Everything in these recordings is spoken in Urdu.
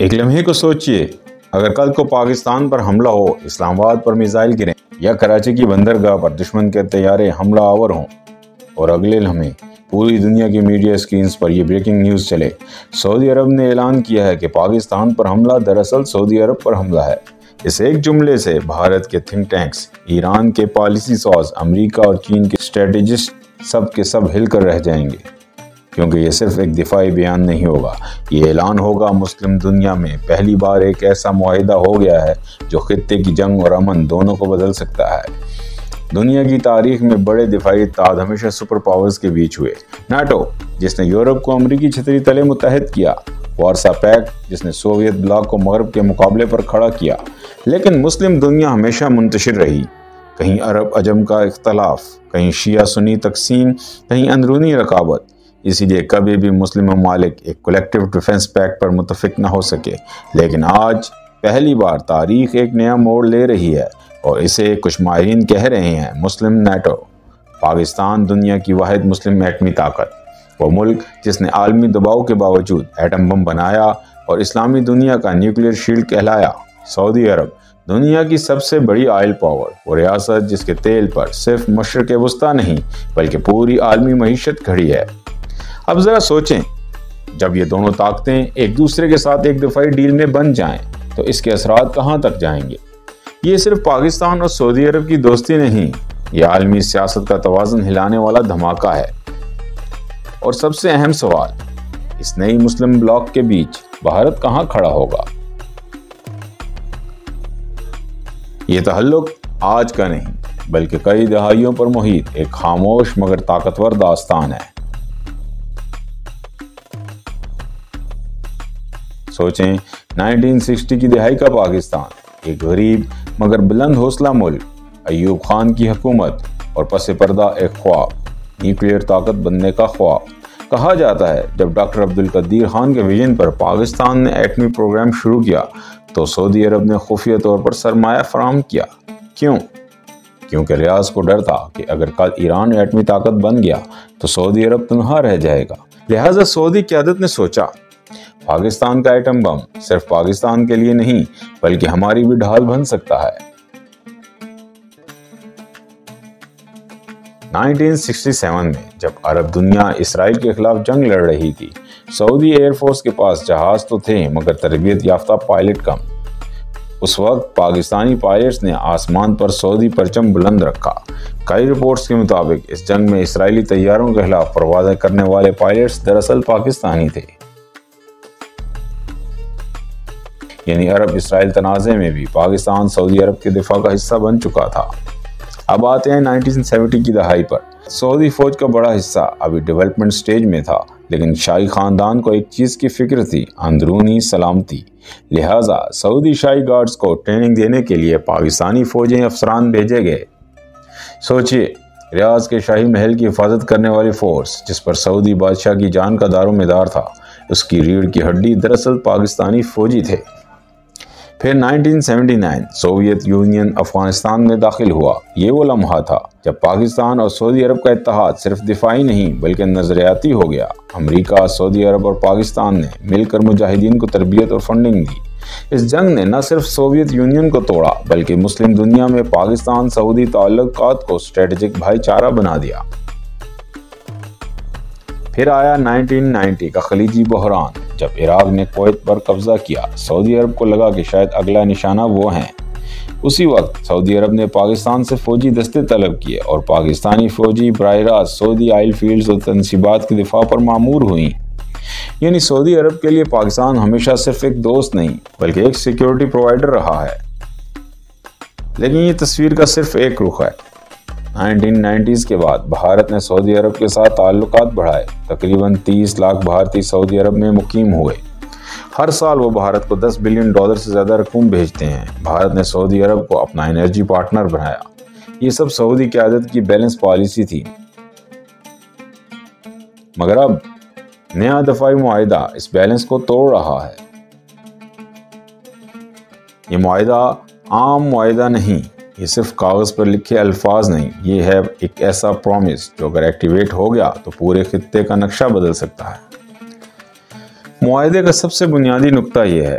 ایک لمحے کو سوچئے، اگر کل کو پاکستان پر حملہ ہو، اسلام آباد پر میزائل گریں یا کراچی کی بندرگاہ پر دشمن کے طیارے حملہ آور ہوں اور اگلے لمحے پوری دنیا کی میڈیا اسکرینز پر یہ بریکنگ نیوز چلے، سعودی عرب نے اعلان کیا ہے کہ پاکستان پر حملہ دراصل سعودی عرب پر حملہ ہے۔ اس ایک جملے سے بھارت کے تھنک ٹینکس، ایران کے پالیسی ساز، امریکہ اور چین کے اسٹریٹجسٹ سب کے سب ہل کر رہ جائیں گے، کیونکہ یہ صرف ایک دفاعی بیان نہیں ہوگا، یہ اعلان ہوگا مسلم دنیا میں پہلی بار ایک ایسا معاہدہ ہو گیا ہے جو خطے کی جنگ اور امن دونوں کو بدل سکتا ہے۔ دنیا کی تاریخ میں بڑے دفاعی اتحاد ہمیشہ سپر پاورز کے بیچ ہوئے۔ نیٹو، جس نے یورپ کو امریکی چھتری تلے متحد کیا، وارسا پیکٹ، جس نے سوویت بلاک کو مغرب کے مقابلے پر کھڑا کیا، لیکن مسلم دنیا ہمیشہ منتشر رہی، کہیں عرب عجم کا اختلاف، کہیں شیعہ سنی تقسیم، کہیں اندرونی رقابت۔ اسی لیے کبھی بھی مسلم ممالک ایک کولیکٹیو ڈیفنس پیکٹ پر متفق نہ ہو سکے، لیکن آج پہلی بار تاریخ ایک نیا موڑ لے رہی ہے اور اسے کچھ ماہرین کہہ رہے ہیں مسلم نیٹو۔ پاکستان دنیا کی واحد مسلم ایٹمی طاقت، وہ ملک جس نے عالمی دباؤ کے باوجود ایٹم بم بنایا اور اسلامی دنیا کا نیوکلیئر شیلڈ کہلایا۔ سعودی عرب، دنیا کی سب سے بڑی آئل پاور، وہ ریاست جس کے تیل پر صرف مشرق وسطیٰ نہیں بلکہ پوری عالمی معیشت کھڑی ہے۔ اب ذرا سوچیں، جب یہ دونوں طاقتیں ایک دوسرے کے ساتھ ایک دفاعی ڈیل میں بن جائیں تو اس کے اثرات کہاں تک جائیں گے؟ یہ صرف پاکستان اور سعودی عرب کی دوستی نہیں، یہ عالمی سیاست کا توازن ہلانے والا دھماکہ ہے۔ اور سب سے اہم سوال، اس نئی مسلم بلاک کے بیچ بھارت کہاں کھڑا ہوگا؟ یہ تعلق آج کا نہیں بلکہ کئی دہائیوں پر محیط ایک خاموش مگر طاقتور داستان ہے۔ سوچیں، 1960 کی دہائی کا پاکستان، ایک غریب مگر بلند حوصلہ ملک، ایوب خان کی حکومت اور پس پردہ ایک خواب، نیوکلیئر طاقت بننے کا خواب۔ کہا جاتا ہے جب ڈاکٹر عبدالقدیر خان کے ویژن پر پاکستان نے ایٹمی پروگرام شروع کیا تو سعودی عرب نے خفیہ طور پر سرمایہ فراہم کیا۔ کیوں؟ کیونکہ ریاض کو ڈر تھا کہ اگر کل ایران ایٹمی طاقت بن گیا تو سعودی عرب تنہا رہ جائے گا۔ لہٰذا سعودی قیادت نے سوچا، پاکستان کا ایٹم بم صرف پاکستان کے لیے نہیں بلکہ ہماری بھی ڈھال بن سکتا ہے۔ 1967 میں جب عرب دنیا اسرائیل کے خلاف جنگ لڑ رہی تھی، سعودی ایئر فورس کے پاس جہاز تو تھے مگر تربیت یافتہ پائلٹ کم۔ اس وقت پاکستانی پائلٹس نے آسمان پر سعودی پرچم بلند رکھا۔ کئی رپورٹس کے مطابق اس جنگ میں اسرائیلی طیاروں کے خلاف پروازیں کرنے والے پائلٹس دراصل پاکستانی تھے۔ یعنی عرب اسرائیل تنازع میں بھی پاکستان سعودی عرب کے دفاع کا حصہ بن چکا تھا۔ اب آتے ہیں 1970 کی دہائی پر۔ سعودی فوج کا بڑا حصہ ابھی ڈیولپمنٹ سٹیج میں تھا، لیکن شاہی خاندان کو ایک چیز کی فکر تھی، اندرونی سلامتی۔ لہٰذا سعودی شاہی گارڈز کو ٹریننگ دینے کے لیے پاکستانی فوجی افسران بھیجے گئے۔ سوچئے، ریاض کے شاہی محل کی حفاظت کرنے والی فورس جس پر سعودی بادشاہ کی جان کا دار و مدار تھا، اس کی ریڑھ کی ہڈی دراصل پاکستانی فوجی تھے۔ پھر 1979 سوویت یونین افغانستان میں داخل ہوا۔ یہ وہ لمحہ تھا جب پاکستان اور سعودی عرب کا اتحاد صرف دفاعی نہیں بلکہ نظریاتی ہو گیا۔ امریکہ، سعودی عرب اور پاکستان نے مل کر مجاہدین کو تربیت اور فنڈنگ دی۔ اس جنگ نے نہ صرف سوویت یونین کو توڑا بلکہ مسلم دنیا میں پاکستان سعودی تعلقات کو اسٹریٹجک بھائی چارہ بنا دیا۔ پھر آیا 1990 کا خلیجی بحران، جب عراق نے کویت پر قبضہ کیا۔ سعودی عرب کو لگا کہ شاید اگلا نشانہ وہ ہیں۔ اسی وقت سعودی عرب نے پاکستان سے فوجی دستے طلب کیے اور پاکستانی فوجی براہ راست سعودی آئل فیلڈز اور تنصیبات کے دفاع پر مامور ہوئیں۔ یعنی سعودی عرب کے لیے پاکستان ہمیشہ صرف ایک دوست نہیں بلکہ ایک سیکیورٹی پرووائڈر رہا ہے۔ لیکن یہ تصویر کا صرف ایک رخ ہے۔ 1990s کے بعد بھارت نے سعودی عرب کے ساتھ تعلقات بڑھائے۔ تقریباً 30 لاکھ بھارتی سعودی عرب میں مقیم ہوئے۔ ہر سال وہ بھارت کو $10 بلین سے زیادہ رقوم بھیجتے ہیں۔ بھارت نے سعودی عرب کو اپنا انرجی پارٹنر بنایا۔ یہ سب سعودی قیادت کی بیلنس پالیسی تھی۔ مگر اب نیا دفاعی معاہدہ اس بیلنس کو توڑ رہا ہے۔ یہ معاہدہ عام معاہدہ نہیں، یہ صرف کاغذ پر لکھے الفاظ نہیں، یہ ہے ایک ایسا پرومس جو اگر ایکٹیویٹ ہو گیا تو پورے خطے کا نقشہ بدل سکتا ہے۔ معاہدے کا سب سے بنیادی نقطہ یہ ہے،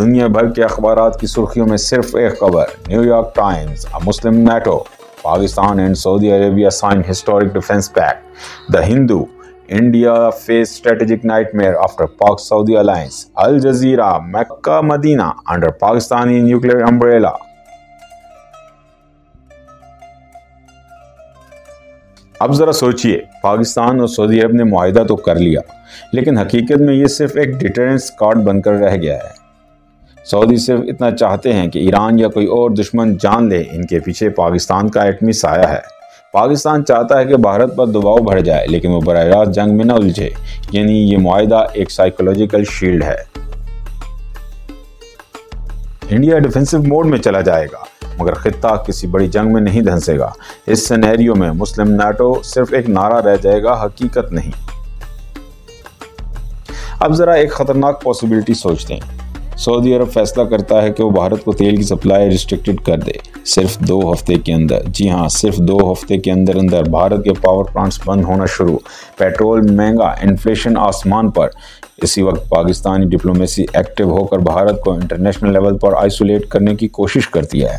دنیا بھر کے اخبارات کی سرخیوں میں صرف ایک خبر، New York Times, Muslim NATO, Pakistan and Saudi Arabia sign historic defence pact, the Hindu, India faces strategic nightmare after Pak Saudi alliance, Al Jazeera, Mecca Medina under Pakistani nuclear umbrella. اب ذرا سوچئے، پاکستان اور سعودی عرب نے معاہدہ تو کر لیا، لیکن حقیقت میں یہ صرف ایک ڈیٹرنس کارڈ بن کر رہ گیا ہے۔ سعودی صرف اتنا چاہتے ہیں کہ ایران یا کوئی اور دشمن جان لے، ان کے پیچھے پاکستان کا ایٹمی سایہ ہے۔ پاکستان چاہتا ہے کہ بھارت پر دباؤ بڑھ جائے، لیکن وہ براہ راست جنگ میں نہ الجھے، یعنی یہ معاہدہ ایک سائیکولوجیکل شیلڈ ہے۔ انڈیا ڈیفنسو موڈ میں چلا جائے گا، مگر خطہ کسی بڑی جنگ میں نہیں دھنسے گا۔ اس سینیریو میں مسلم نیٹو صرف ایک نعرہ رہ جائے گا، حقیقت نہیں۔ اب ذرا ایک خطرناک پاسبلٹی سوچتے ہیں۔ سعودی عرب فیصلہ کرتا ہے کہ وہ بھارت کو تیل کی سپلائی ریسٹرکٹڈ کر دے صرف 2 ہفتے کے اندر۔ جی ہاں، صرف 2 ہفتے کے اندر بھارت کے پاور پلانٹس بند ہونا شروع، پیٹرول مہنگا، انفلیشن آسمان پر۔ اسی وقت پاکستانی ڈپلومیسی ایکٹیو ہو کر بھارت کو انٹرنیشنل لیول پر آئسولیٹ کرنے کی کوشش کرتی ہے۔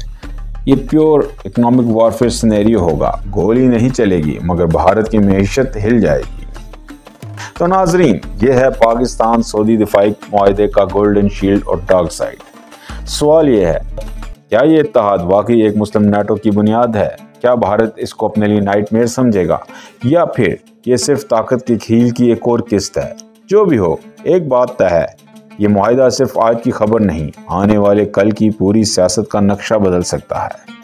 یہ پیور اکنامک وارفیئر سینیریو ہوگا، گولی نہیں چلے گی مگر بھارت کی معیشت ہل جائے گی۔ تو ناظرین، یہ ہے پاکستان سعودی دفاعی معاہدے کا گولڈن شیلڈ اور ڈارک سائیڈ۔ سوال یہ ہے، کیا یہ اتحاد واقعی ایک مسلم نیٹو کی بنیاد ہے؟ کیا بھارت اس کو اپنے لیے نائٹ میئر سمجھے گا، یا پھر یہ صرف طاقت کے کھیل کی ایک اور قسط ہے؟ جو بھی ہو، ایک بات طے ہے، یہ معاہدہ صرف آج کی خبر نہیں، آنے والے کل کی پوری سیاست کا نقشہ بدل سکتا ہے۔